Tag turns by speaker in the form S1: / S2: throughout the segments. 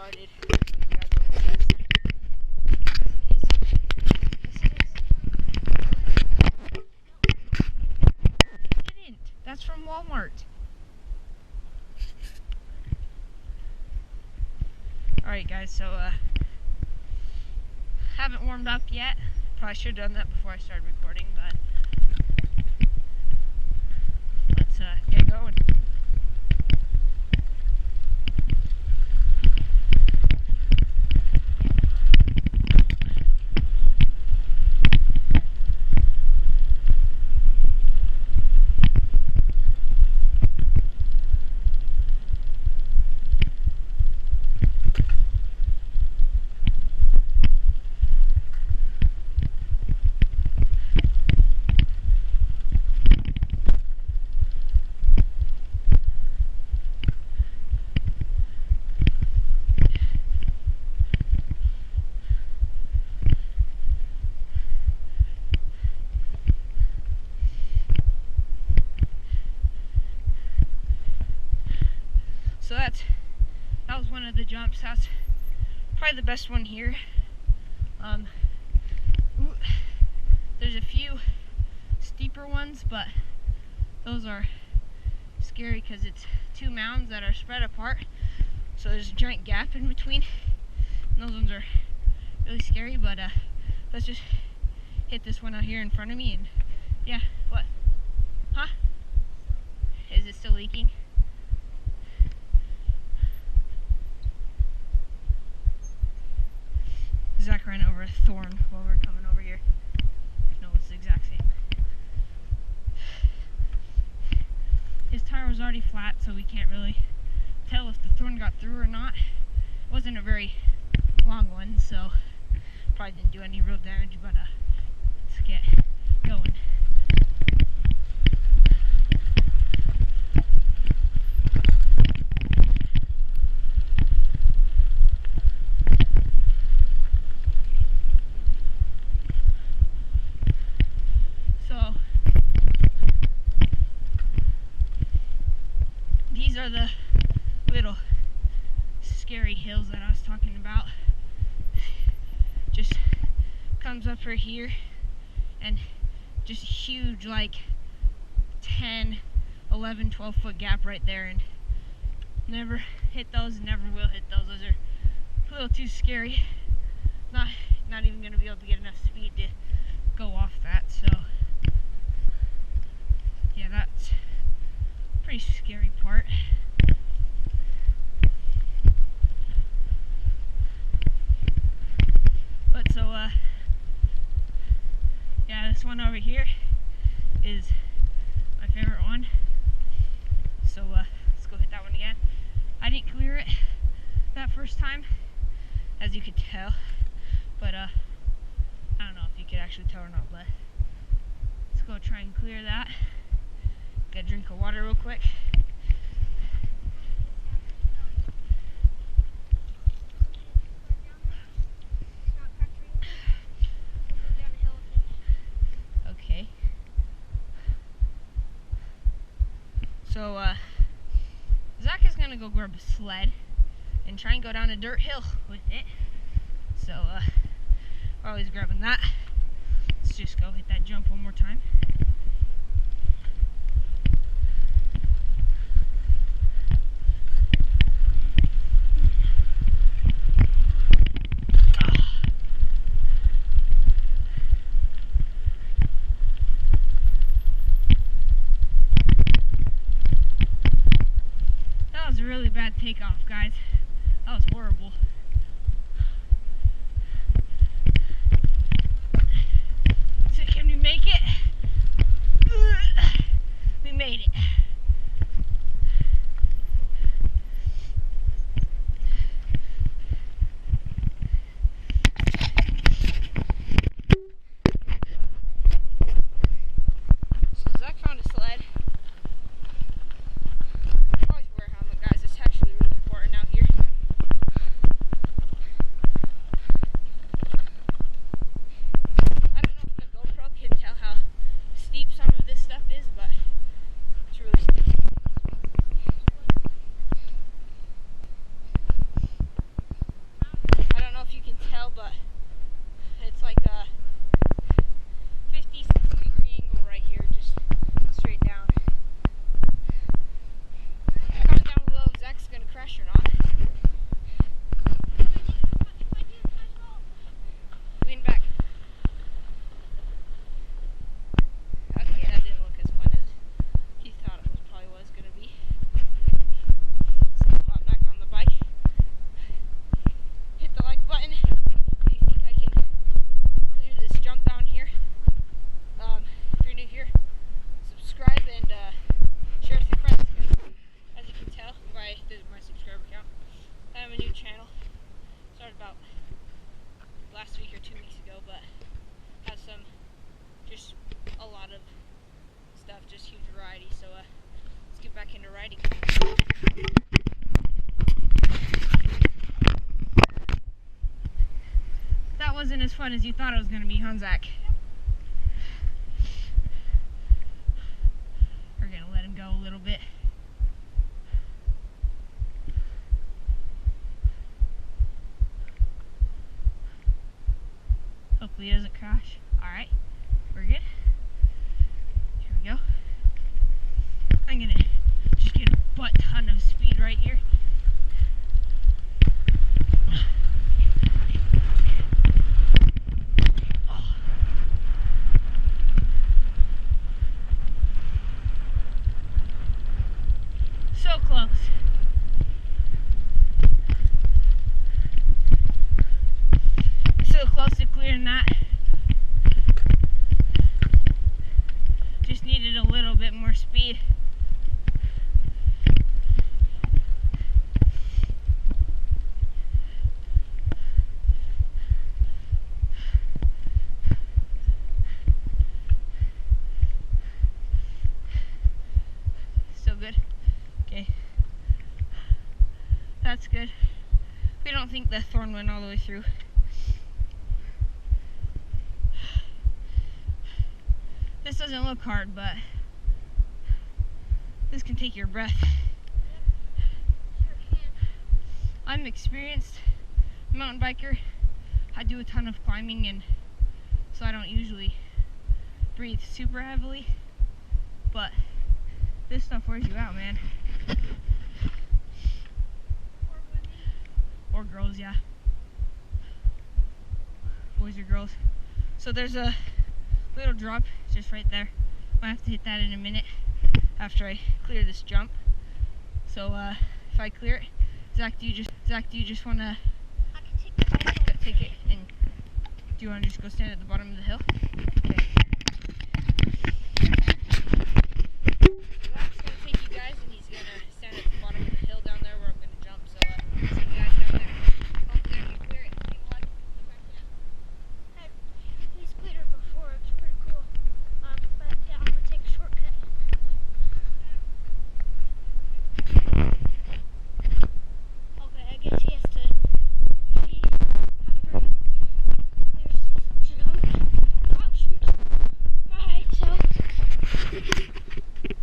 S1: started. Like you guys always says. Yes, it is. It didn't. That's from Walmart. Alright guys, so haven't warmed up yet. Probably should have done that before I started recording, but let's get going. So that was one of the jumps. That's probably the best one here. There's a few steeper ones, but those are scary because it's two mounds that are spread apart. So there's a giant gap in between. And those ones are really scary, but let's just hit this one out here in front of me and yeah, what? Huh? Is it still leaking? Zach ran over a thorn while we were coming over here. No, it's the exact same. His tire was already flat, so we can't really tell if the thorn got through or not. It wasn't a very long one, so probably didn't do any real damage, but let's get going. These are the little scary hills that I was talking about. Just comes up right here and just a huge like 10, 11, 12 foot gap right there, and never hit those, never will hit those. Those are a little too scary. Not even going to be able to get enough speed to go off that, so yeah, that's a pretty scary part. But so yeah, this one over here is my favorite one, so let's go hit that one again. I didn't clear it that first time, as you could tell, but I don't know if you could actually tell or not, but let's go try and clear that. Get a drink of water real quick. Okay. So Zach is gonna go grab a sled and try and go down a dirt hill with it. So we're always grabbing that. Let's just go hit that jump one more time. That was a really bad takeoff, guys. That was horrible. So can we make it? We made it. So Zach found a sled. Always wear a helmet, guys. It's actually really important out here. just huge variety. So let's get back into riding. That wasn't as fun as you thought it was going to be, huh, Zach? We're going to let him go a little bit. Hopefully he doesn't crash. Alright, we're good. Here we go. I'm going to just get a butt ton of speed right here. So close. So close to clearing that. Just needed a little bit more speed. Still good? Okay. That's good. We don't think the thorn went all the way through. This doesn't look hard, but this can take your breath.
S2: Yep, sure can.
S1: I'm experienced mountain biker. I do a ton of climbing, and so I don't usually breathe super heavily, but this stuff wears you out, man.
S2: Or women.
S1: Or girls, yeah. Boys or girls. So there's a little drop just right there. Might have to hit that in a minute after I clear this jump. So if I clear it, Zach, do you just wanna
S2: I can take the bike off.
S1: take it, and do you wanna just go stand at the bottom of the hill? Okay. Zach's gonna take you guys, and he's gonna stand at the bottom of the hill down there where I'm gonna jump. So see you guys down there. Hopefully I can clear it.
S2: He's cleared it before. It's pretty cool. But yeah, I'm gonna take a shortcut. Okay, I guess he has to pee after he clears his jump. Oh shoot! Alright, so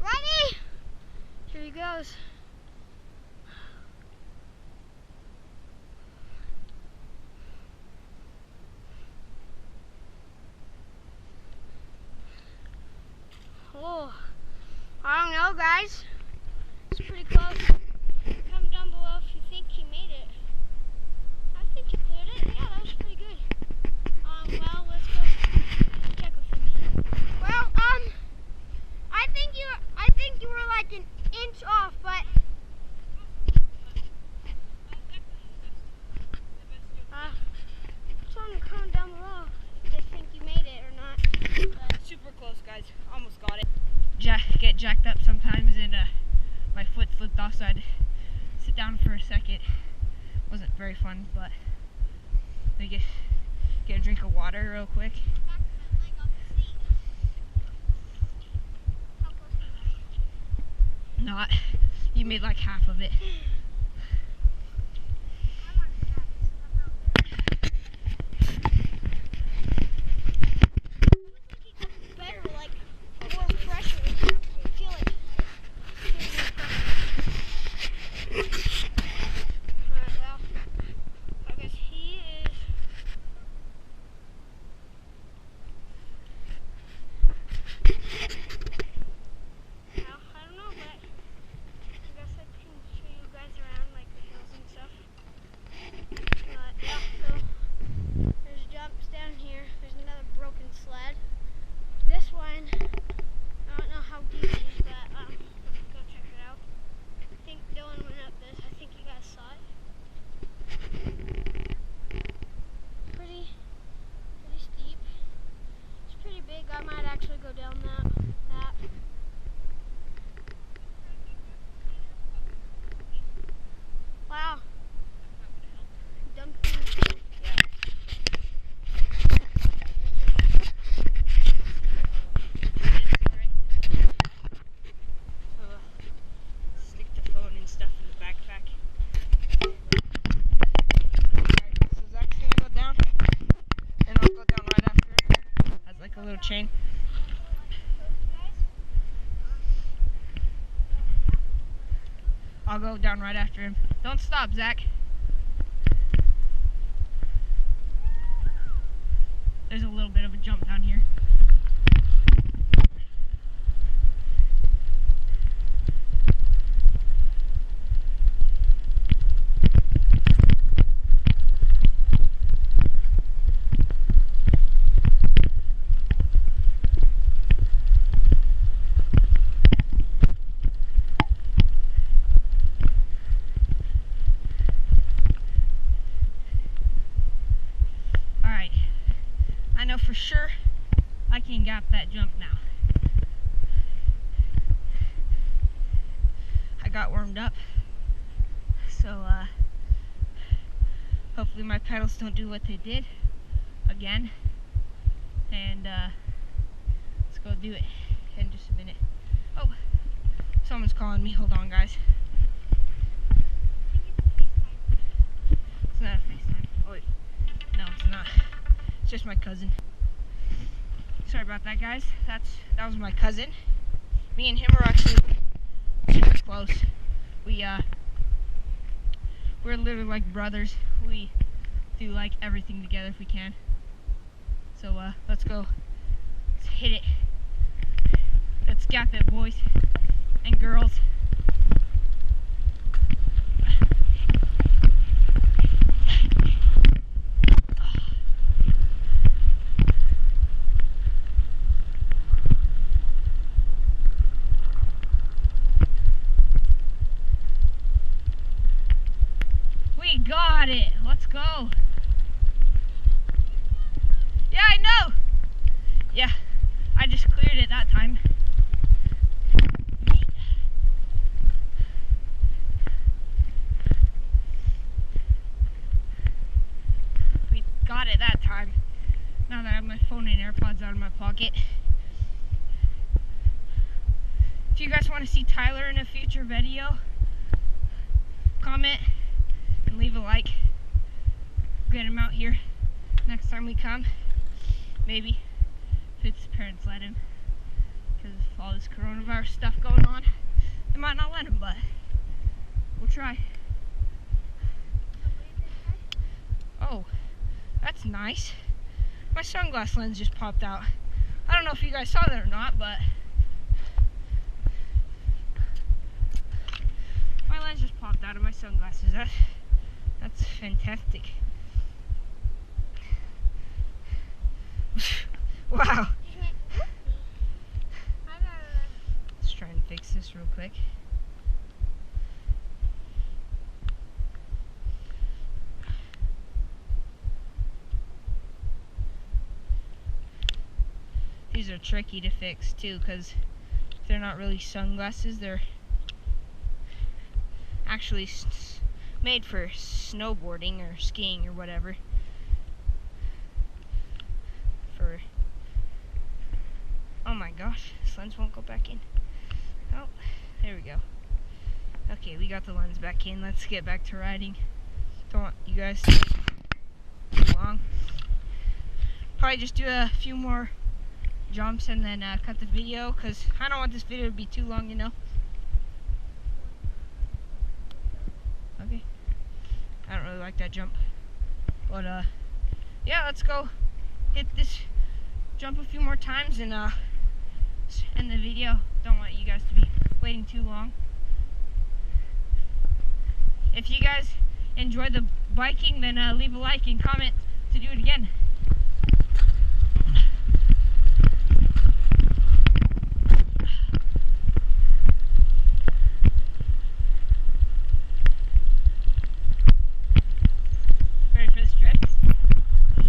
S2: ready? Here he goes. Oh, I don't know, guys. It's pretty close. Comment down below if you think he made it. I think he cleared it. Yeah, that was pretty good. Well, let's go check with him. Well, I think you were like an inch off, but tell them to comment down below if they think you made it or not. But
S1: Super close, guys. Almost got it. Get jacked up sometimes, and my foot slipped off, so I had to sit down for a second. Wasn't very fun, but let me get a drink of water real quick.
S2: back my leg off the seat. How close was
S1: Not. You made like half of it.
S2: I'm on the back, so I'm not better, like more pressure. I feel like Alright, well, I guess he is. Well, I don't know, but I guess I can show you guys
S1: little chain. I'll go down right after him. Don't stop, Zach. There's a little bit of a jump down here. I know for sure I can gap that jump now. I got warmed up, so hopefully my pedals don't do what they did again, and let's go do it in just a minute. Oh, someone's calling me. Hold on, guys. It's not a FaceTime. Oh wait, no, it's not. It's just my cousin. Sorry about that, guys. That was my cousin. Me and him are actually super close. We're literally like brothers. We do like everything together if we can. So let's go. Let's hit it. Let's gap it, boys and girls. We got it. Let's go. Yeah, I know. Yeah, I just cleared it that time. We got it that time. Now that I have my phone and AirPods out of my pocket. If you guys want to see Tyler in a future video, comment and leave a like. Get him out here next time we come. Maybe, if his parents let him. Because of all this coronavirus stuff going on, they might not let him, but we'll try. Oh, that's nice. My sunglass lens just popped out. I don't know if you guys saw that or not, but my lens just popped out of my sunglasses. That's fantastic. Wow. Let's try and fix this real quick. These are tricky to fix too, because they're not really sunglasses. They're actually made for snowboarding or skiing or whatever. Oh my gosh, this lens won't go back in. Oh, there we go. Okay, we got the lens back in. Let's get back to riding. Don't want you guys to wait too long. Probably just do a few more jumps and then cut the video, because I don't want this video to be too long, you know. Okay. I don't really like that jump. But yeah, let's go hit this jump a few more times and end the video. Don't want you guys to be waiting too long. If you guys enjoy the biking, then leave a like and comment to do it again. Ready for this drift?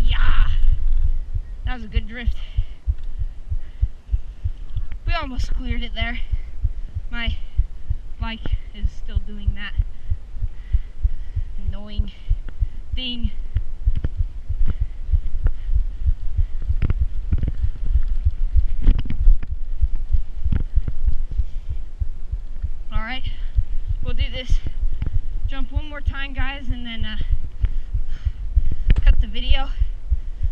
S1: Yeah! That was a good drift. We almost cleared it there. My bike is still doing that annoying thing. Alright, we'll do this jump one more time, guys, and then cut the video.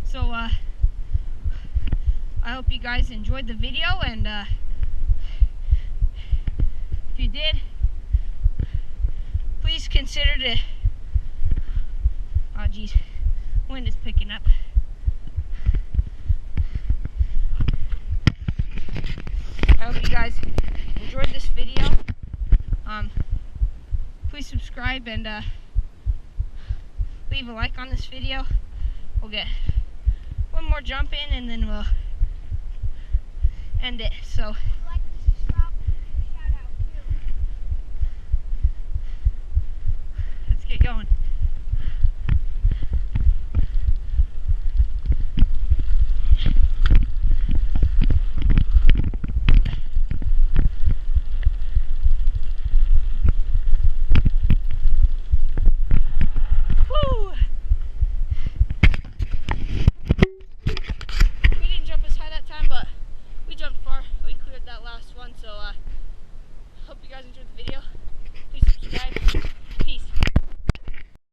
S1: So I hope hope you guys enjoyed the video, and if you did, please consider to, oh geez, wind is picking up. I hope you guys enjoyed this video. Please subscribe and leave a like on this video. We'll get one more jump in and then we'll end it. So
S2: Like to subscribe and shout out too.
S1: let's get going. Woo! We didn't jump as high that time, but we jumped far. We cleared that last one, so hope you guys enjoyed the video.